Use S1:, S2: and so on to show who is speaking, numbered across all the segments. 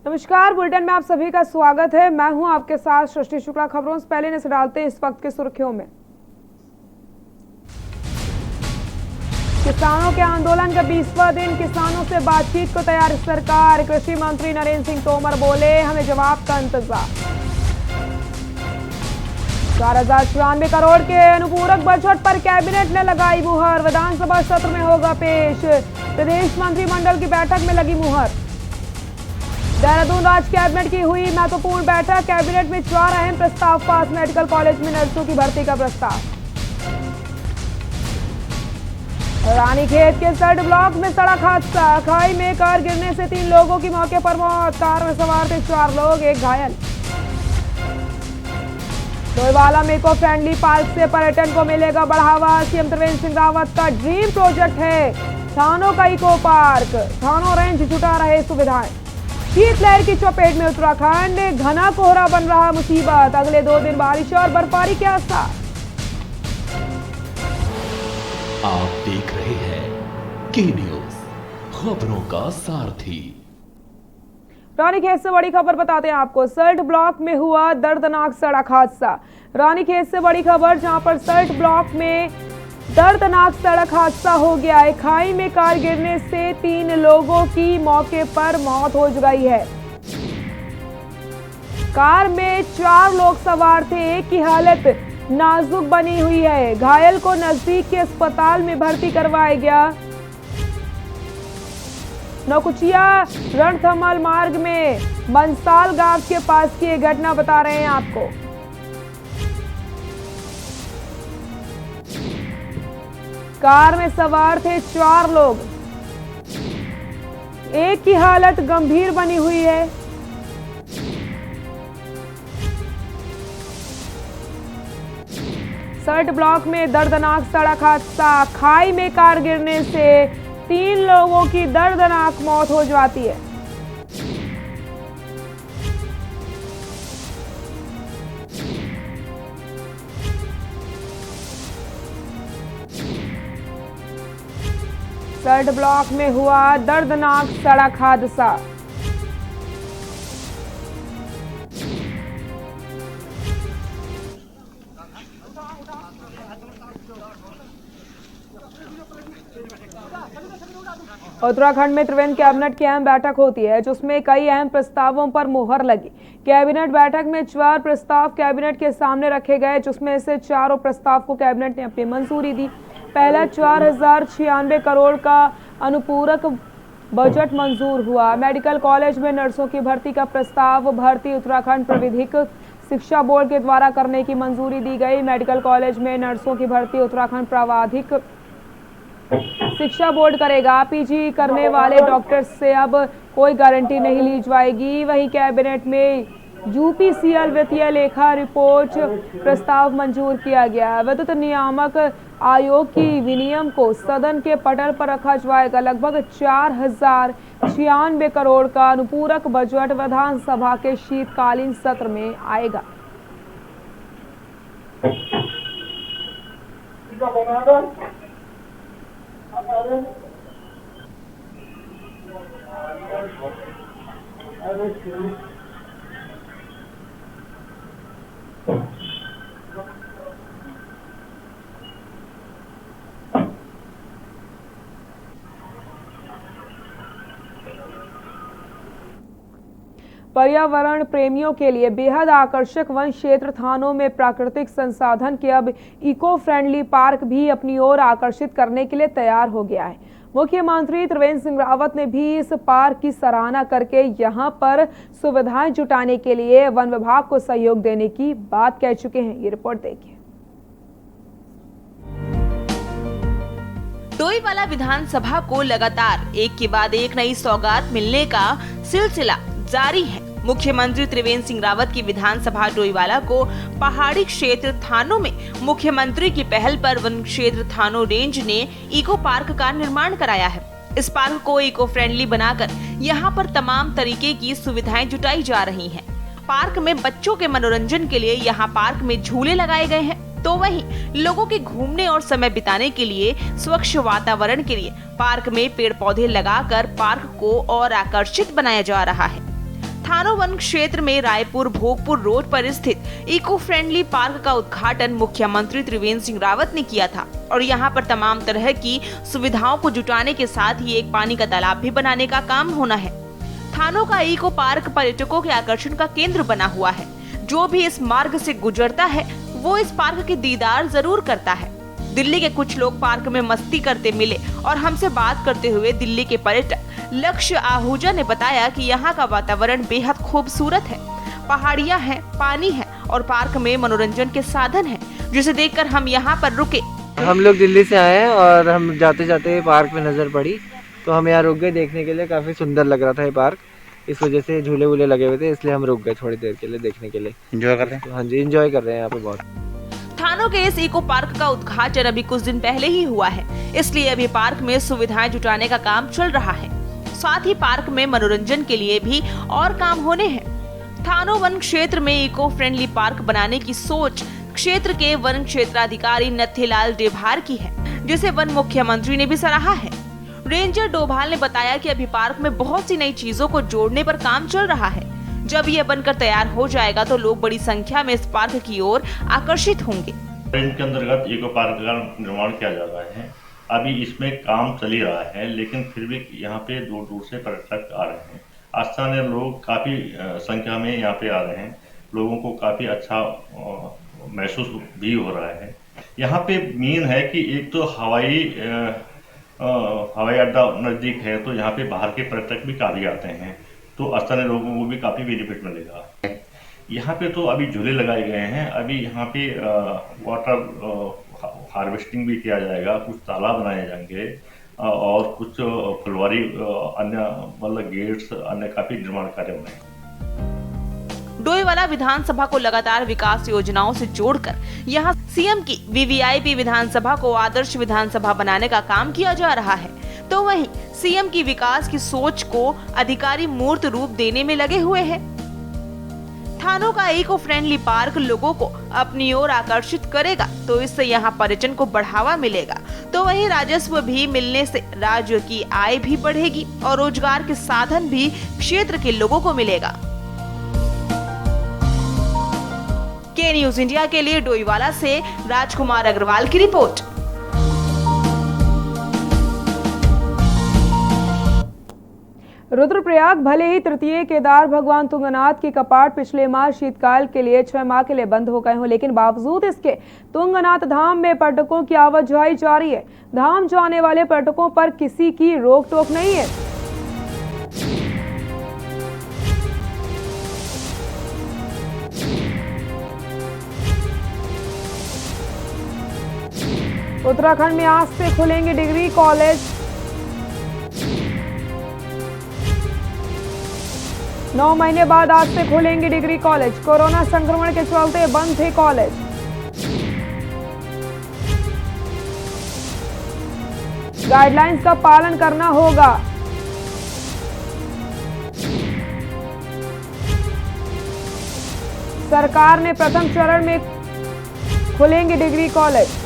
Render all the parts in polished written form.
S1: नमस्कार, बुलेटिन में आप सभी का स्वागत है। मैं हूं आपके साथ सृष्टि शुक्ला। खबरों से पहले नजर डालते हैं इस वक्त के सुर्खियों में। किसानों के आंदोलन का 20वां दिन, किसानों से बातचीत को तैयार सरकार। कृषि मंत्री नरेंद्र सिंह तोमर बोले, हमें जवाब का इंतजार। 4094 करोड़ के अनुपूरक बजट पर कैबिनेट ने लगाई मुहर। विधानसभा सत्र में होगा पेश। प्रदेश मंत्रिमंडल की बैठक में लगी मुहर। देहरादून राज्य कैबिनेट की हुई महत्वपूर्ण बैठक। कैबिनेट में 4 अहम प्रस्ताव पास। मेडिकल कॉलेज में नर्सों की भर्ती का प्रस्ताव। रानीखेत के सर्ड ब्लॉक में सड़क हादसा, खाई में कार गिरने से 3 लोगों की मौके पर मौत। कार में सवार थे 4 लोग, 1 घायल। डोईवाला में इको फ्रेंडली पार्क से पर्यटन को मिलेगा बढ़ावा। सीएम त्रिवेंद्र सिंह रावत का ड्रीम प्रोजेक्ट है थानों का इको पार्क। थानों रेंज जुटा रहे सुविधाएं। शीतलहर की चपेट में उत्तराखंड, घना कोहरा बन रहा मुसीबत। अगले 2 दिन बारिश और बर्फबारी के आसार।
S2: आप देख रहे हैं की न्यूज, खबरों का सारथी।
S1: रानीखेत से बड़ी खबर बताते हैं आपको। सर्ट ब्लॉक में हुआ दर्दनाक सड़क हादसा। रानीखेत से बड़ी खबर, जहां पर सर्ट ब्लॉक में दर्दनाक सड़क हादसा हो गया है। खाई में कार गिरने से 3 लोगों की मौके पर मौत हो गई है। कार में 4 लोग सवार थे, एक की हालत नाजुक बनी हुई है। घायल को नजदीक के अस्पताल में भर्ती करवाया गया। नौकुचिया रणथंभल मार्ग में बंसाल गांव के पास की एक घटना बता रहे हैं आपको। कार में सवार थे 4 लोग, एक की हालत गंभीर बनी हुई है। सर्ट ब्लॉक में दर्दनाक सड़क हादसा, खाई में कार गिरने से 3 लोगों की दर्दनाक मौत हो जाती है। सर्ट ब्लॉक में हुआ दर्दनाक सड़क हादसा। उत्तराखंड में त्रिवेंद्र कैबिनेट की अहम बैठक होती है, जिसमें कई अहम प्रस्तावों पर मुहर लगी। कैबिनेट बैठक में 4 प्रस्ताव कैबिनेट के सामने रखे गए, जिसमें से 4 प्रस्ताव को कैबिनेट ने अपनी मंजूरी दी। पहला 4096 करोड़ का अनुपूरक बजट मंजूर हुआ। मेडिकल कॉलेज में नर्सों की भर्ती का प्रस्ताव। भर्ती उत्तराखंड प्रविधिक शिक्षा बोर्ड के द्वारा करने की मंजूरी दी गई। मेडिकल कॉलेज में नर्सों की भर्ती उत्तराखंड प्राविधिक शिक्षा बोर्ड करेगा। पीजी करने वाले डॉक्टर से अब कोई गारंटी नहीं ली जाएगी। वहीं कैबिनेट में यूपीसीएल वित्तीय लेखा रिपोर्ट प्रस्ताव मंजूर किया गया। विद्युत नियामक आयोग की विनियम को सदन के पटल पर रखा जाएगा। लगभग 4096 करोड़ का अनुपूरक बजट विधानसभा के शीतकालीन सत्र में आएगा। पर्यावरण प्रेमियों के लिए बेहद आकर्षक वन क्षेत्र थानों में प्राकृतिक संसाधन के अब इको फ्रेंडली पार्क भी अपनी ओर आकर्षित करने के लिए तैयार हो गया है। मुख्यमंत्री त्रिवेंद्र सिंह रावत ने भी इस पार्क की सराहना करके यहां पर सुविधाएं जुटाने के लिए वन विभाग को सहयोग देने की बात कह चुके हैं। ये रिपोर्ट देखिए।
S3: डोईवाला विधानसभा को लगातार एक के बाद एक नई सौगात मिलने का सिलसिला जारी है। मुख्यमंत्री त्रिवेंद्र सिंह रावत की विधानसभा डोईवाला को पहाड़ी क्षेत्र थानों में मुख्यमंत्री की पहल पर वन क्षेत्र थानों रेंज ने इको पार्क का निर्माण कराया है। इस पार्क को इको फ्रेंडली बनाकर यहाँ पर तमाम तरीके की सुविधाएं जुटाई जा रही हैं। पार्क में बच्चों के मनोरंजन के लिए यहाँ पार्क में झूले लगाए गए हैं, तो वहीं लोगों के घूमने और समय बिताने के लिए स्वच्छ वातावरण के लिए पार्क में पेड़ पौधे लगाकर पार्क को और आकर्षित बनाया जा रहा है। थानो वन क्षेत्र में रायपुर भोगपुर रोड पर स्थित इको फ्रेंडली पार्क का उद्घाटन मुख्यमंत्री त्रिवेंद्र सिंह रावत ने किया था और यहाँ पर तमाम तरह की सुविधाओं को जुटाने के साथ ही एक पानी का तालाब भी बनाने का काम होना है। थानों का इको पार्क पर्यटकों के आकर्षण का केंद्र बना हुआ है। जो भी इस मार्ग से गुजरता है वो इस पार्क के दीदार जरूर करता है। दिल्ली के कुछ लोग पार्क में मस्ती करते मिले और हमसे बात करते हुए दिल्ली के पर्यटक लक्ष्य आहूजा ने बताया कि यहाँ का वातावरण बेहद खूबसूरत है, पहाड़ियाँ हैं, पानी है और पार्क में मनोरंजन के साधन हैं, जिसे देखकर हम यहाँ पर रुके।
S4: हम लोग दिल्ली से आए हैं और हम जाते जाते पार्क में नजर पड़ी तो हम यहाँ रुक गए देखने के लिए। काफी सुंदर लग रहा था ये पार्क, इस वजह से झूले वूले लगे हुए थे, इसलिए हम रुक गए थोड़ी देर के लिए देखने के लिए।
S5: एंजॉय कर रहे हैं?
S4: हाँ जी, एंजॉय कर रहे हैं यहाँ पे बहुत।
S3: थानों के इस इको पार्क का उद्घाटन अभी कुछ दिन पहले ही हुआ है, इसलिए अभी पार्क में सुविधाएं जुटाने का काम चल रहा है। साथ ही पार्क में मनोरंजन के लिए भी और काम होने हैं। थानों वन क्षेत्र में इको फ्रेंडली पार्क बनाने की सोच क्षेत्र के वन क्षेत्राधिकारी नथीलाल डेभार की है, जिसे वन मुख्यमंत्री ने भी सराहा है। रेंजर डोभाल ने बताया कि अभी पार्क में बहुत सी नई चीजों को जोड़ने पर काम चल रहा है। जब यह बनकर तैयार हो जाएगा तो लोग बड़ी संख्या में इस पार्क की ओर आकर्षित होंगे।
S6: रेंज के अंतर्गत इको पार्क का निर्माण किया जा रहा है। अभी इसमें काम चल ही रहा है, लेकिन फिर भी यहाँ पे दूर दूर से पर्यटक आ रहे हैं। स्थानीय लोग काफी संख्या में यहाँ पे आ रहे हैं। लोगों को काफी अच्छा महसूस भी हो रहा है। यहाँ पे मेन है कि एक तो हवाई अड्डा नजदीक है, तो यहाँ पे बाहर के पर्यटक भी काफी आते हैं, तो स्थानीय लोगों को भी काफी बेनिफिट मिलेगा। यहाँ पे तो अभी झूले लगाए गए हैं। अभी यहाँ पे वाटर हार्वेस्टिंग भी किया जाएगा, कुछ तालाब बनाए जाएंगे और कुछ फुलवारी अन्य मतलब गेट्स अन्य काफी निर्माण कार्य बनाए।
S3: डोईवाला विधानसभा को लगातार विकास योजनाओं से जोड़कर यहाँ सीएम की वीवीआईपी विधानसभा को आदर्श विधानसभा बनाने का काम किया जा रहा है, तो वहीं सीएम की विकास की सोच को अधिकारी मूर्त रूप देने में लगे हुए हैं। थानों का इको फ्रेंडली पार्क लोगों को अपनी ओर आकर्षित करेगा, तो इससे यहाँ पर्यटन को बढ़ावा मिलेगा, तो वहीं राजस्व भी मिलने से राज्य की आय भी बढ़ेगी और रोजगार के साधन भी क्षेत्र के लोगों को मिलेगा। के न्यूज इंडिया के लिए डोईवाला से राजकुमार अग्रवाल की रिपोर्ट।
S1: रुद्रप्रयाग भले ही तृतीय केदार भगवान तुंगनाथ के कपाट पिछले माह शीतकाल के लिए 6 माह के लिए बंद हो गए हों, लेकिन बावजूद इसके तुंगनाथ धाम में पर्यटकों की आवाजाही जारी है। धाम जाने वाले पर्यटकों पर किसी की रोक टोक नहीं है। उत्तराखंड में आज से खुलेंगे डिग्री कॉलेज। 9 महीने बाद आज से खुलेंगे डिग्री कॉलेज। कोरोना संक्रमण के चलते बंद थे कॉलेज। गाइडलाइंस का पालन करना होगा। सरकार ने प्रथम चरण में खुलेंगे डिग्री कॉलेज।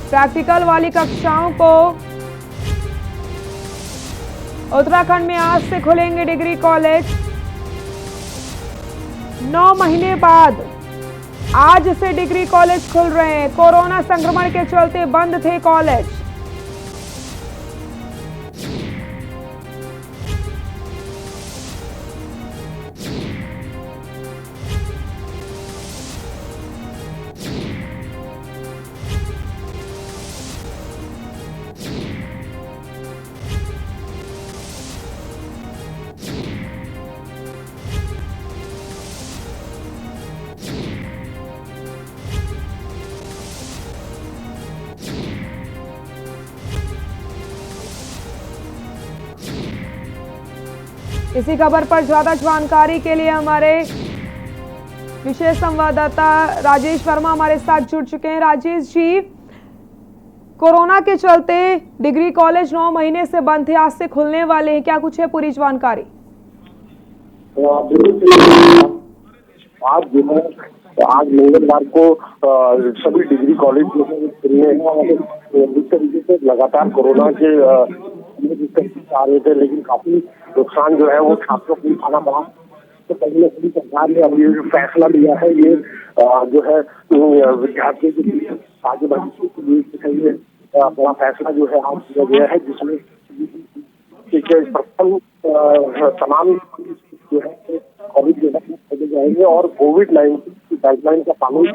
S1: प्रैक्टिकल वाली कक्षाओं को उत्तराखंड में आज से खुलेंगे डिग्री कॉलेज। 9 महीने बाद आज से डिग्री कॉलेज खुल रहे हैं। कोरोना संक्रमण के चलते बंद थे कॉलेज। इसी खबर पर ज्यादा जानकारी के लिए हमारे विशेष संवाददाता राजेश वर्मा हमारे साथ जुड़ चुके हैं। राजेश जी, कोरोना के चलते डिग्री कॉलेज 9 महीने से बंद थे, आज से खुलने वाले हैं, क्या कुछ है पूरी जानकारी?
S7: आज जो है
S5: आज मंगलवार को सभी डिग्री कॉलेज जो है खुलने हैं और इस तरीके से लगातार कोरोना के आ रहे थे, लेकिन काफी नुकसान जो है वो छात्रों को उठाना पड़ा। तो कहीं ना कहीं सरकार ने अब ये जो फैसला लिया है, ये जो है विद्यार्थियों के लिए आगे बढ़ने के लिए बड़ा फैसला जो है आज किया गया है, जिसमें प्रथम तमाम जो है कॉलेज जो है खोले जाएंगे और कोविड-19 की गाइडलाइन का पालन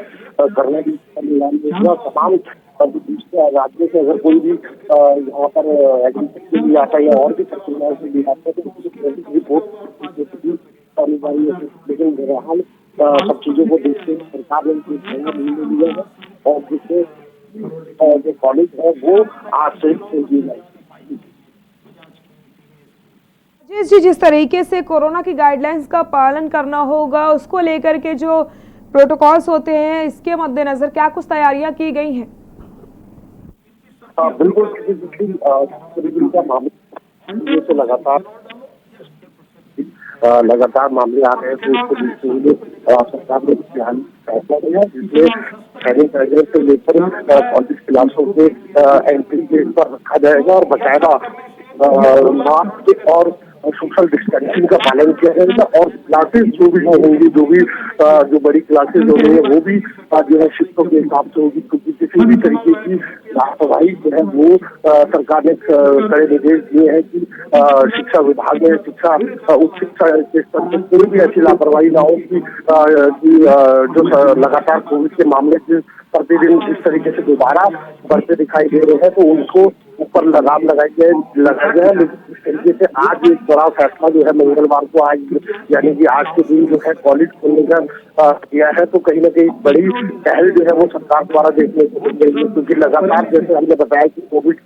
S5: करने की तमाम दूसरे राज्यों से अगर कोई भी यहाँ पर एग्रीकल्चर के लिए आता है या और भी प्रक्रियाओं के लिए आता है तो रिपोर्ट लेकिन बहरहाल सब चीजों को देखते हुए सरकार ने निर्णय लिया है और जिससे जो कॉलेज है वो आज से खोल दिए जाएंगे।
S1: जी, जिस तरीके से कोरोना की गाइडलाइंस का पालन करना होगा, उसको लेकर के जो प्रोटोकॉल्स होते हैं, इसके मद्देनजर क्या कुछ तैयारियां की गई हैं?
S5: बिल्कुल तो लगातार मामले आ रहे हैं, तो इसको देखते हुए सरकार ने फैसला लिया जिसमें सैनिटाइजर से लेकर कॉलेज क्लासों के एंट्री गेट पर रखा जाएगा और बकायदा मास्क और सोशल डिस्टेंसिंग का पालन किया जाएगा और क्लासेस जो भी होंगी, जो बड़ी क्लासेस होंगी वो भी जो है शिफ्टों के हिसाब से होगी, क्योंकि किसी भी तरीके की लापरवाही जो है वो सरकार ने कड़े निर्देश दिए हैं कि शिक्षा विभाग में उच्च शिक्षा के स्तर पर कोई भी ऐसी लापरवाही ना हो कि जो लगातार कोविड के मामले प्रतिदिन जिस तरीके से दोबारा बढ़ते दिखाई दे रहे हैं, तो उनको ऊपर लगाम लगाया गया है। लेकिन इस तरीके से आज एक बड़ा फैसला जो है मंगलवार को आज यानी कि आज के दिन जो है कॉलेज खोलने का किया है, तो कहीं ना कहीं बड़ी पहल जो है वो सरकार द्वारा देखने को मिल रही है, क्योंकि लगातार जैसे हमने बताया कि कोविड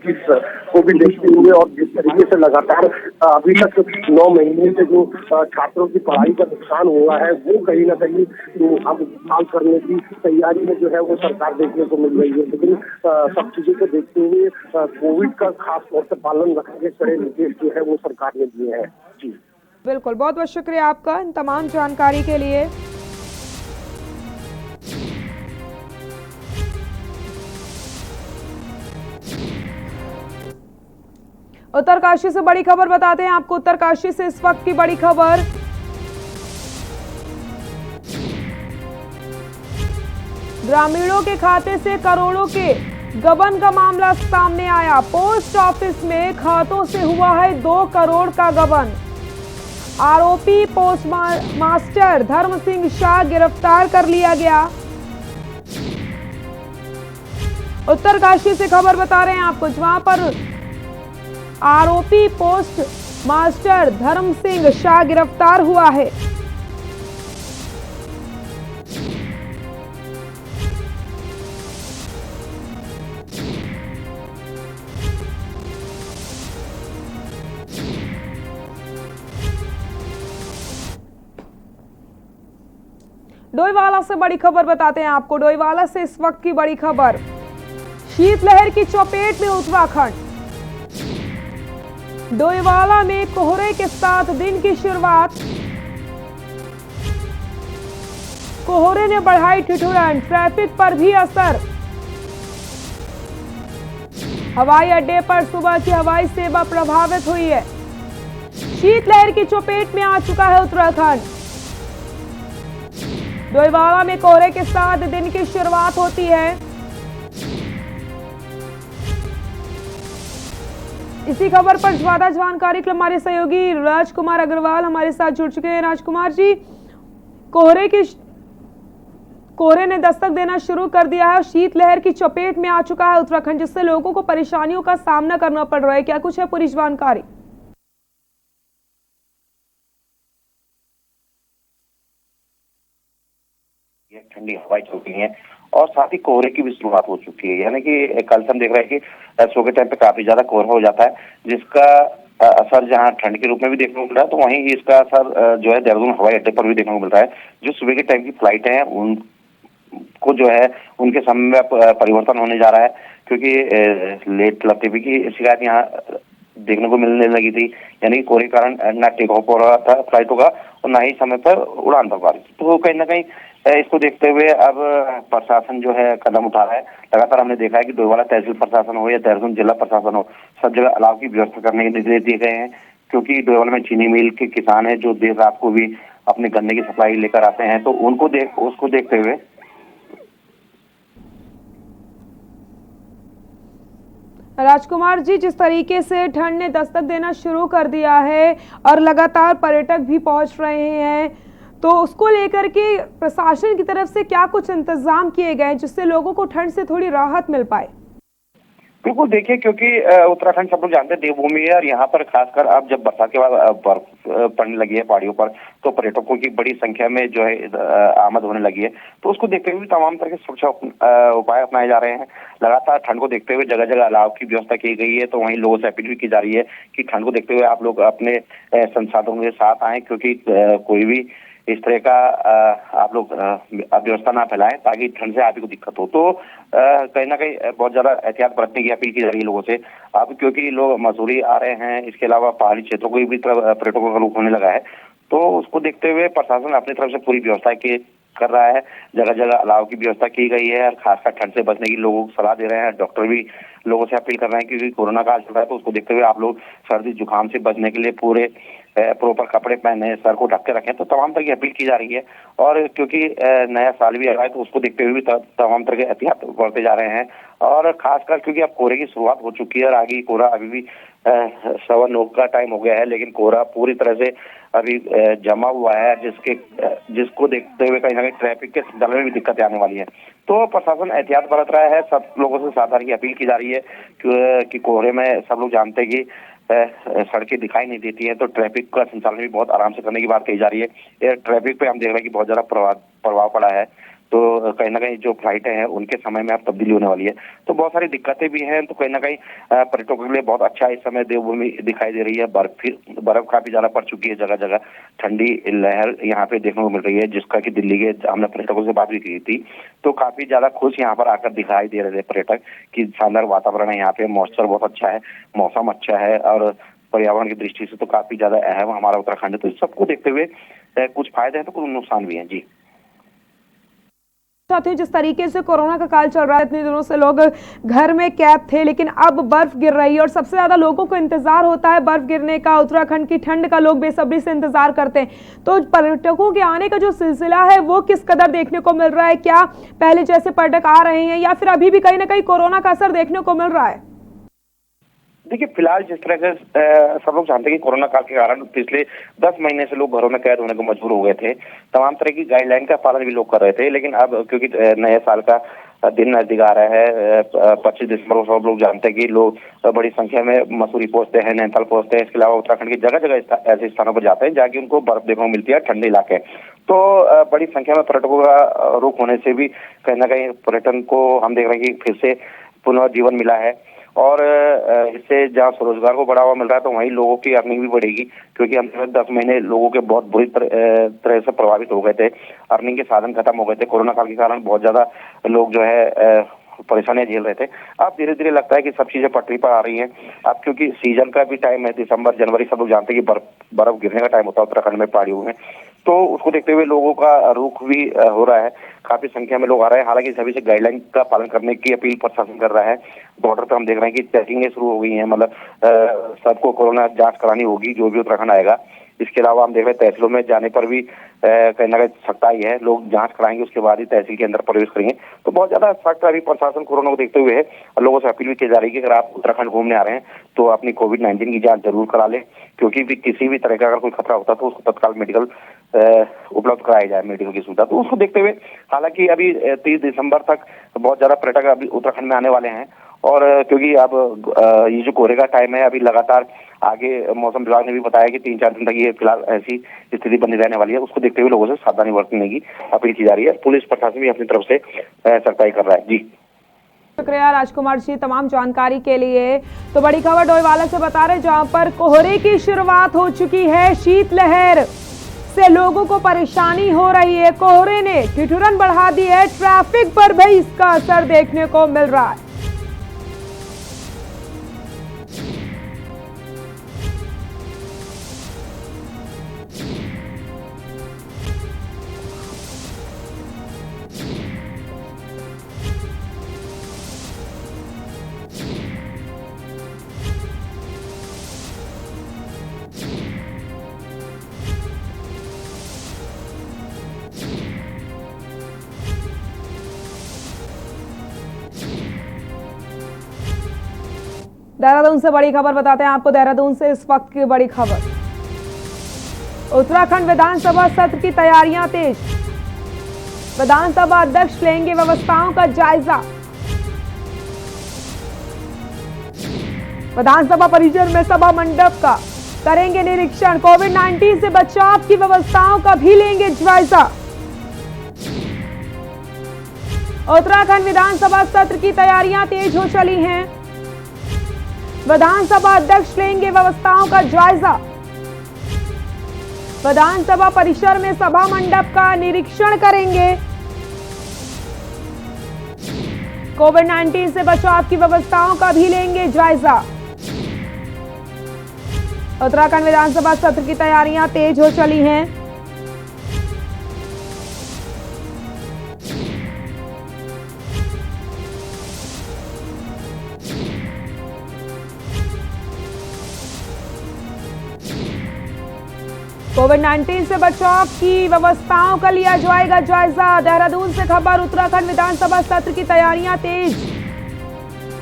S5: को भी देखते हुए और जिस तरीके से लगातार अभी तक 9 महीने से जो छात्रों की पढ़ाई का नुकसान हुआ है वो कहीं ना कहीं अब इस्तेमाल करने की तैयारी में जो है वो सरकार देखने को मिल रही है। लेकिन सब चीजों को देखते हुए कोविड का खास तौर से पालन रखने के कड़े निर्देश जो है वो सरकार ने दिए हैं। जी
S1: बिल्कुल, बहुत बहुत शुक्रिया आपका इन तमाम जानकारी के लिए। उत्तरकाशी से बड़ी खबर बताते हैं आपको। उत्तरकाशी से इस वक्त की बड़ी खबर, ग्रामीणों के खाते से करोड़ों के गबन का मामला सामने आया। पोस्ट ऑफिस में खातों से हुआ है 2 करोड़ का गबन। आरोपी पोस्ट मास्टर धर्म सिंह शाह गिरफ्तार कर लिया गया। उत्तरकाशी से खबर बता रहे हैं आपको, जहां पर आरोपी पोस्ट मास्टर धर्म सिंह शाह गिरफ्तार हुआ है। डोईवाला से बड़ी खबर बताते हैं आपको। डोईवाला से इस वक्त की बड़ी खबर, शीतलहर की चपेट में उत्तराखंड। डोईवाला में कोहरे के साथ दिन की शुरुआत। कोहरे ने बढ़ाई ठिठुरन, ट्रैफिक पर भी असर। हवाई अड्डे पर सुबह की हवाई सेवा प्रभावित हुई है। शीतलहर की चपेट में आ चुका है उत्तराखंड। डोईवाला में कोहरे के साथ दिन की शुरुआत होती है। इसी खबर पर ज्यादा जानकारी के लिए हमारे सहयोगी राजकुमार अग्रवाल हमारे साथ जुड़ चुके हैं। राजकुमार जी, कोहरे ने दस्तक देना शुरू कर दिया है और शीतलहर की चपेट में आ चुका है उत्तराखंड, जिससे लोगों को परेशानियों का सामना करना पड़ रहा है। क्या कुछ है पूरी जानकारी?
S7: ठंडी हवाएं चल रही हैं और साथ ही कोहरे की भी शुरुआत हो चुकी है। यानी कि कल से हम देख रहे हैं कि सुबह के टाइम पे काफी ज्यादा कोहरा हो जाता है, जिसका असर जहां ठंड के रूप में भी देखने को मिल रहा है, तो वहीं इसका असर जो है देहरादून हवाई अड्डे पर भी देखने को मिल रहा है। जो सुबह के टाइम की फ्लाइट है उनको जो है उनके समय में परिवर्तन होने जा रहा है, क्योंकि लेट लतीफी की शिकायत यहाँ देखने को मिलने लगी थी, यानी कि कोहरे के कारण ना टेक ऑफ हो रहा था फ्लाइटों का और ना ही समय पर उड़ान भर पा रही थी। तो कहीं ना कहीं इसको देखते हुए अब प्रशासन जो है कदम उठा रहा है। लगातार हमने देखा है कि डोईवाला तहसील प्रशासन हो या देहरादून जिला प्रशासन हो, सब जगह अलाव की व्यवस्था करने के निर्देश दिए गए हैं, क्योंकि डोईवाला में चीनी मिल के किसान है जो देर रात को भी अपने गन्ने की सप्लाई लेकर आते हैं, तो उसको देखते हुए
S1: राजकुमार जी, जिस तरीके से ठंड ने दस्तक देना शुरू कर दिया है और लगातार पर्यटक भी पहुंच रहे हैं, तो उसको लेकर के प्रशासन की तरफ से क्या कुछ इंतजाम किए गए जिससे लोगों को ठंड से थोड़ी राहत मिल पाए?
S7: बिल्कुल, देखिए, क्योंकि उत्तराखंड सब लोग जानते हैं देवभूमि है और यहाँ पर खासकर अब जब बरसात के बाद बर्फ पड़ने लगी है पहाड़ियों पर, तो पर्यटकों की बड़ी संख्या में जो है आमद होने लगी है। तो उसको देखते हुए तमाम तरह के सुरक्षा उपाय अपनाए जा रहे हैं। लगातार ठंड को देखते हुए जगह जगह अलाव की व्यवस्था की गई है। तो वहीं लोगों से अपील भी की जा रही है कि ठंड को देखते हुए आप लोग अपने संसाधनों के साथ आए, क्योंकि कोई भी इस तरह का आप लोग अव्यवस्था ना फैलाएं ताकि ठंड से आप ही को दिक्कत हो। तो कहीं ना कहीं बहुत ज्यादा एहतियात बरतने की अपील की जा रही है लोगों से अब, क्योंकि लोग मसूरी आ रहे हैं, इसके अलावा पहाड़ी क्षेत्रों को भी पर्यटकों का रुख होने लगा है। तो उसको देखते हुए प्रशासन अपनी तरफ से पूरी व्यवस्था कर रहा है। जगह जगह अलाव की व्यवस्था की गई है और खासकर ठंड से बचने की लोगों को सलाह दे रहे हैं। डॉक्टर भी लोगों से अपील कर रहे हैं, क्योंकि कोरोना काल चल रहा है, तो उसको देखते हुए आप लोग सर्दी जुकाम से बचने के लिए पूरे प्रॉपर कपड़े पहने, सर को ढक के रखें। तो तमाम तरह की अपील की जा रही है। और क्योंकि नया साल भी आ रहा है, तो उसको देखते हुए भी तमाम तरह के एहतियात बरते जा रहे हैं। और खासकर क्योंकि अब कोहरे की शुरुआत हो चुकी है और आगे कोहरा अभी भी 9:15 का टाइम हो गया है, लेकिन कोहरा पूरी तरह से अभी जमा हुआ है, जिसको देखते हुए कहीं ना कहीं ट्रैफिक के संचालन में भी दिक्कतें आने वाली है। तो प्रशासन एहतियात बरत रहा है। सब लोगों से सावधानी की अपील की जा रही है कि कोहरे में सब लोग जानते हैं कि सड़कें दिखाई नहीं देती हैं, तो ट्रैफिक का संचालन भी बहुत आराम से करने की बात कही जा रही है। एयर ट्रैफिक पे हम देख रहे हैं कि बहुत ज्यादा प्रभाव पड़ा है। तो कहीं ना कहीं जो फ्लाइटें हैं उनके समय में अब तब्दीली होने वाली है। तो बहुत सारी दिक्कतें भी हैं। तो कहीं ना कहीं पर्यटकों के लिए बहुत अच्छा इस समय देवभूमि दिखाई दे रही है। बर्फ काफी ज्यादा पड़ चुकी है, जगह जगह ठंडी लहर यहाँ पे देखने को मिल रही है, जिसका कि दिल्ली के हमने पर्यटकों से बात भी की थी, तो काफी ज्यादा खुश यहाँ पर आकर दिखाई दे रहे थे पर्यटक कि शानदार वातावरण है यहाँ पे, मॉइस्चर बहुत अच्छा है, मौसम अच्छा है और पर्यावरण की दृष्टि से तो काफी ज्यादा अहम हमारा उत्तराखंड है। तो इस सबको देखते हुए कुछ फायदे हैं तो कुछ नुकसान भी हैं। जी
S1: साथियों, जिस तरीके से कोरोना का काल चल रहा है, इतने दिनों से लोग घर में कैद थे, लेकिन अब बर्फ गिर रही है और सबसे ज्यादा लोगों को इंतजार होता है बर्फ गिरने का। उत्तराखंड की ठंड का लोग बेसब्री से इंतजार करते हैं। तो पर्यटकों के आने का जो सिलसिला है वो किस कदर देखने को मिल रहा है? क्या पहले जैसे पर्यटक आ रहे हैं या फिर अभी भी कहीं ना कहीं कोरोना का असर देखने को मिल रहा है?
S7: देखिए, फिलहाल जिस तरह से सब लोग जानते हैं कि कोरोना काल के कारण पिछले 10 महीने से लोग घरों में कैद होने को मजबूर हो गए थे। तमाम तरह की गाइडलाइन का पालन भी लोग कर रहे थे, लेकिन अब क्योंकि नए साल का दिन नजदीक आ रहा है, 25 दिसंबर को सब लोग जानते हैं कि लोग बड़ी संख्या में मसूरी पहुंचते हैं, नैनीताल पहुंचते हैं। इसके अलावा उत्तराखंड की जगह जगह ऐसे स्थानों पर जाते हैं जहाँ की उनको बर्फ देखने को मिलती है, ठंडे इलाके। तो बड़ी संख्या में पर्यटकों का रुख होने से भी कहीं ना कहीं पर्यटन को हम देख रहे हैं कि फिर से पुनर्जीवन मिला है। और इससे जहाँ स्वरोजगार को बढ़ावा मिल रहा है, तो वहीं लोगों की अर्निंग भी बढ़ेगी, क्योंकि हम 10 महीने लोगों के बहुत बुरी तरह से प्रभावित हो गए थे। अर्निंग के साधन खत्म हो गए थे। कोरोना काल के कारण बहुत ज्यादा लोग जो है परेशानियां झेल रहे थे। अब धीरे धीरे लगता है कि सब चीजें पटरी पर आ रही हैं। अब क्योंकि सीजन का भी टाइम है, दिसंबर जनवरी सब लोग जानते हैं कि बर्फ गिरने का टाइम होता है उत्तराखंड में पहाड़ियों में। तो उसको देखते हुए लोगों का रुख भी हो रहा है, काफी संख्या में लोग आ रहे हैं। हालांकि सभी से गाइडलाइन का पालन करने की अपील प्रशासन कर रहा है। बॉर्डर पर हम देख रहे हैं कि चेकिंगें शुरू हो गई हैं, मतलब सबको कोरोना जांच करानी होगी जो भी उत्तराखंड आएगा। इसके अलावा हम देख रहे हैं तहसीलों में जाने पर भी कहीं ना कहीं सख्ताई है, लोग जांच कराएंगे उसके बाद ही तहसील के अंदर प्रवेश करेंगे। तो बहुत ज्यादा सख्त अभी प्रशासन कोरोना को देखते हुए है और लोगों से अपील भी की जा रही है कि अगर आप उत्तराखंड घूमने आ रहे हैं तो अपनी कोविड-19 की जांच जरूर करा लें, क्योंकि भी किसी भी तरह का अगर कोई खतरा होता है तो उसको तत्काल मेडिकल उपलब्ध कराई जाए, मेडिकल की सुविधा। तो उसको देखते हुए हालांकि अभी 30 दिसंबर तक बहुत ज्यादा पर्यटक अभी उत्तराखंड में आने वाले हैं। और क्योंकि अब ये जो कोहरे का टाइम है, अभी लगातार आगे मौसम विभाग ने भी बताया कि 3-4 दिन तक ये फिलहाल ऐसी स्थिति बनी रहने वाली है। उसको देखते हुए लोगों से सावधानी बरतने की अपील की जा रही है। पुलिस प्रशासन भी अपनी तरफ से सख्ताई कर रहा है। जी
S1: शुक्रिया राजकुमार जी तमाम जानकारी के लिए। तो बड़ी खबर डोईवाला से बता रहे, जहां पर कोहरे की शुरुआत हो चुकी है। शीतलहर से लोगों को परेशानी हो रही है। कोहरे ने ठिठुरन बढ़ा दी है, ट्रैफिक पर भी इसका असर देखने को मिल रहा है। देहरादून से बड़ी खबर बताते हैं आपको। देहरादून से इस वक्त की बड़ी खबर, उत्तराखंड विधानसभा सत्र की तैयारियां तेज। विधानसभा अध्यक्ष लेंगे व्यवस्थाओं का जायजा। विधानसभा परिसर में सभा मंडप का करेंगे निरीक्षण। कोविड-19 से बचाव की व्यवस्थाओं का भी लेंगे जायजा। उत्तराखंड विधानसभा सत्र की तैयारियां तेज हो चली हैं। विधानसभा अध्यक्ष लेंगे व्यवस्थाओं का जायजा। विधानसभा परिसर में सभा मंडप का निरीक्षण करेंगे। कोविड-19 से बचाव की व्यवस्थाओं का भी लेंगे जायजा। उत्तराखंड विधानसभा सत्र की तैयारियां तेज हो चली हैं। कोविड-19 से बचाव की व्यवस्थाओं का लिया जाएगा जायजा। देहरादून से खबर, उत्तराखंड विधानसभा सत्र की तैयारियां तेज।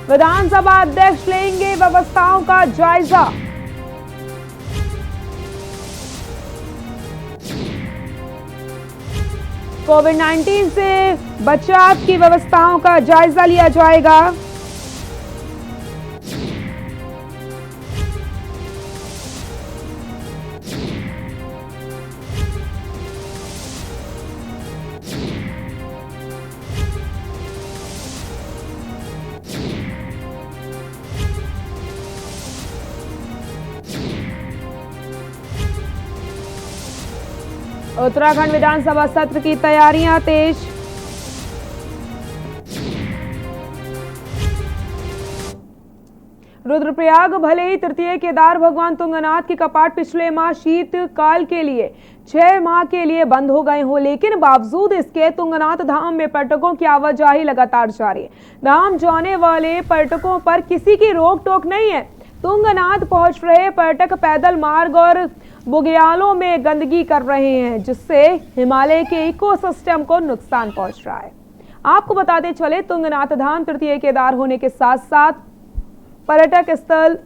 S1: विधानसभा अध्यक्ष लेंगे व्यवस्थाओं का जायजा। कोविड-19 से बचाव की व्यवस्थाओं का जायजा लिया जाएगा। उत्तराखंड विधानसभा सत्र की तैयारियां तेज। रुद्रप्रयाग भले ही तृतीय केदार भगवान तुंगनाथ के कपाट पिछले माह शीतकाल के लिए 6 माह के लिए बंद हो गए हों, लेकिन बावजूद इसके तुंगनाथ धाम में पर्यटकों की आवाजाही लगातार जारी है। धाम जाने वाले पर्यटकों पर किसी की रोक टोक नहीं है। तुंगनाथ पहुंच रहे पर्यटक पैदल मार्ग और बुग्यालों में गंदगी कर रहे हैं, जिससे हिमालय के इकोसिस्टम को नुकसान पहुंच रहा है। आपको बताते चले, तुंगनाथ धाम तृतीय केदार होने के साथ साथ पर्यटक स्थल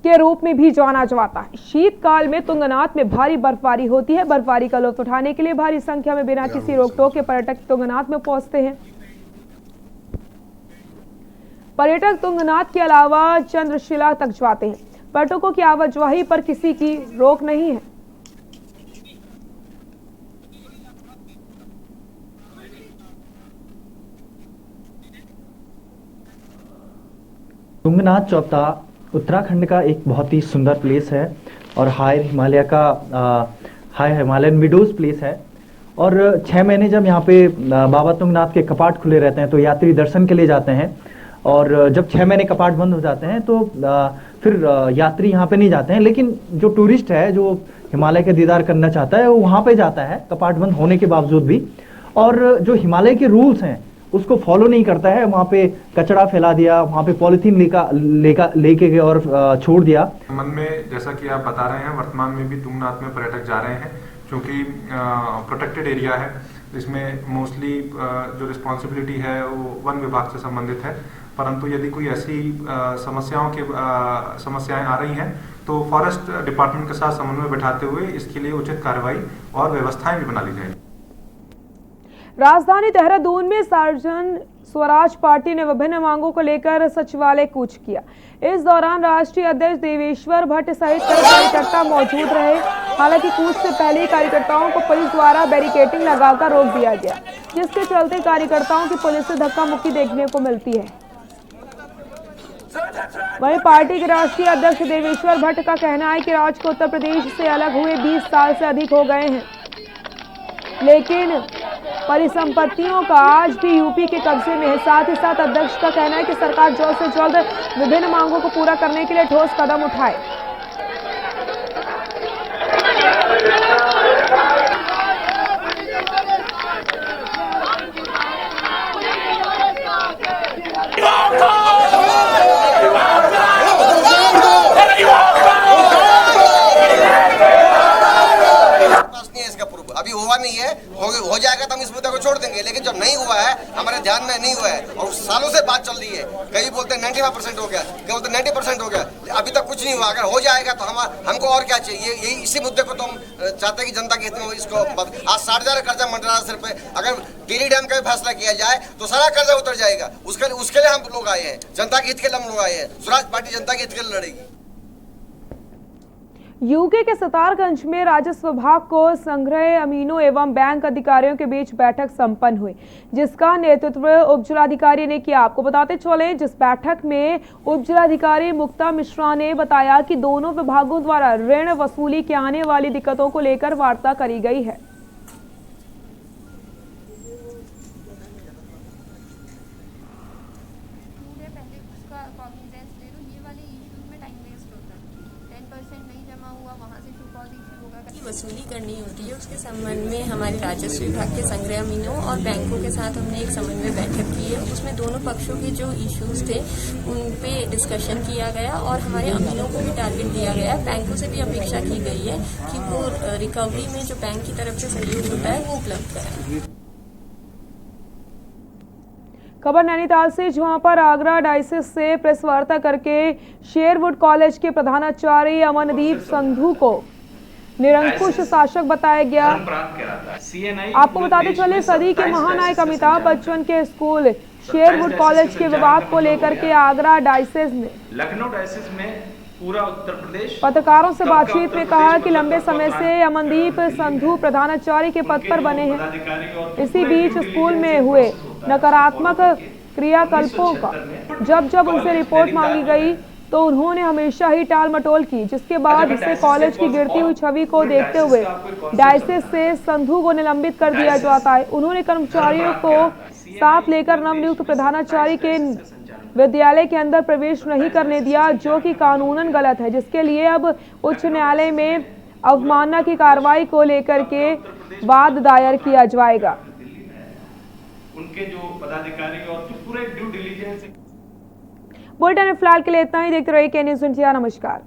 S1: के रूप में भी जाना जाता है। शीतकाल में तुंगनाथ में भारी बर्फबारी होती है। बर्फबारी का लुत्फ उठाने के लिए भारी संख्या में बिना किसी रोक टोक के पर्यटक तुंगनाथ में पहुंचते हैं। पर्यटक तुंगनाथ के अलावा चंद्रशिला तक जाते हैं। पर्यटकों की आवाजाही पर किसी की रोक नहीं है।
S8: तुंगनाथ चौथा उत्तराखंड का एक बहुत ही सुंदर प्लेस है और हाई हिमालयन मिडोज प्लेस है। और 6 महीने जब यहाँ पे बाबा तुंगनाथ के कपाट खुले रहते हैं तो यात्री दर्शन के लिए जाते हैं, और जब 6 महीने कपाट बंद हो जाते हैं तो फिर यात्री यहाँ पे नहीं जाते हैं। लेकिन जो टूरिस्ट है, जो हिमालय के दीदार करना चाहता है, वो वहाँ पे जाता है कपाट बंद होने के बावजूद भी, और जो हिमालय के रूल्स हैं उसको फॉलो नहीं करता है। वहाँ पे कचरा फैला दिया, वहाँ पे पॉलीथीन लेके गए और छोड़ दिया।
S9: मन में जैसा कि आप बता रहे हैं, वर्तमान में भी तुंगनाथ में पर्यटक जा रहे हैं, क्योंकि प्रोटेक्टेड एरिया है। इसमें मोस्टली जो रिस्पॉन्सिबिलिटी है वो वन विभाग से संबंधित है, परंतु यदि कोई ऐसी समस्याएं आ रही हैं तो फॉरेस्ट डिपार्टमेंट के साथ समन्वय बैठाते हुए इसके लिए उचित कार्रवाई और व्यवस्थाएं भी बना ली जाएंगी।
S1: राजधानी देहरादून में सर्जन स्वराज पार्टी ने विभिन्न मांगों को लेकर सचिवालय कूच किया। इस दौरान राष्ट्रीय अध्यक्ष देवेश्वर भट्ट सहित कई कार्यकर्ता मौजूद रहे। हालांकि कूच से पहले कार्यकर्ताओं को पुलिस द्वारा बैरिकेडिंग लगाकर रोक दिया गया, जिसके चलते कार्यकर्ताओं की पुलिस से धक्का मुक्की देखने को मिलती है। वहीं पार्टी के राष्ट्रीय अध्यक्ष देवेश्वर भट्ट का कहना है कि राज्य को उत्तर प्रदेश से अलग हुए 20 साल से अधिक हो गए हैं, लेकिन परिसंपत्तियों का आज भी यूपी के कब्जे में है। साथ ही साथ अध्यक्ष का कहना है कि सरकार जल्द से जल्द विभिन्न मांगों को पूरा करने के लिए ठोस कदम उठाए।
S10: अभी हुआ नहीं है, हो जाएगा तो हम इस मुद्दे को छोड़ देंगे, लेकिन जब नहीं हुआ है, हमारे ध्यान में नहीं हुआ है और सालों से बात चल रही है, कई बोलते हैं 95% हो गया, कई बोलते हैं 90% हो गया, अभी तक कुछ नहीं हुआ। अगर हो जाएगा तो हमको और क्या चाहिए? यही इसी मुद्दे को तो हम चाहते हैं कि जनता के हित में इसको आज 60,000 कर्जा मंडरा रहा सिर पे, अगर टिहरी डैम का फैसला किया जाए तो सारा कर्जा उतर जाएगा। उसके लिए हम लोग आए हैं, जनता के हित के लिए हम लोग आए हैं। स्वराज पार्टी जनता के हित के लिए लड़ेगी।
S1: यूके के सितारगंज में राजस्व विभाग को संग्रह अमीनों एवं बैंक अधिकारियों के बीच बैठक संपन्न हुई, जिसका नेतृत्व उप जिलाधिकारी ने किया। आपको बताते चले, जिस बैठक में उप जिलाधिकारी मुक्ता मिश्रा ने बताया कि दोनों विभागों द्वारा ऋण वसूली के आने वाली दिक्कतों को लेकर वार्ता करी गई है।
S11: वसूली करनी होती है, उसके संबंध में हमारे राजस्व विभाग के संग्रह अमीनों और बैंकों के साथ हमने एक समन्वय बैठक की है। उसमें दोनों पक्षों के जो इश्यूज थे उन पे डिस्कशन किया गया और हमारे अमीनों को भी टारगेट दिया गया। बैंकों से भी अपेक्षा की गई है कि वो रिकवरी में जो बैंक की तरफ से सहयोग होता है वो उपलब्ध कराएं।
S1: खबर नैनीताल से, जहां पर आगरा डायसिस से प्रेस वार्ता करके शेरवुड कॉलेज के प्रधानाचार्य अमनदीप संधू को निरंकुश शासक बताया गया। आपको बताते चले, सदी के महानायक अमिताभ बच्चन के स्कूल शेरवुड कॉलेज के विवाद को लेकर के आगरा डायसिस ने
S12: लखनऊ डायसिस में पूरा उत्तर प्रदेश
S1: पत्रकारों से बातचीत में कहा कि लंबे समय से अमनदीप संधू प्रधानाचार्य के पद पर बने हैं। इसी बीच स्कूल में हुए नकारात्मक क्रियाकल्पों का जब उनसे रिपोर्ट मांगी गई तो उन्होंने हमेशा ही टाल मटोल की, जिसके बाद इसे कॉलेज की गिरती हुई छवि को देखते हुए डायसिस से संधू को निलंबित कर दिया जाता है। उन्होंने कर्मचारियों को साथ लेकर नवनियुक्त प्रधानाचार्य के विद्यालय के अंदर प्रवेश नहीं करने दिया, जो कि कानूनन गलत है, जिसके लिए अब उच्च न्यायालय में अवमानना की कार्रवाई को लेकर के वाद दायर किया जाएगा।
S12: उनके जो पदाधिकारी और जो पूरे ड्यू डिलीजेंस।
S1: बुलेटिन में फिलहाल के लिए इतना ही। देखते रहिए के न्यूज़ इंडिया। नमस्कार।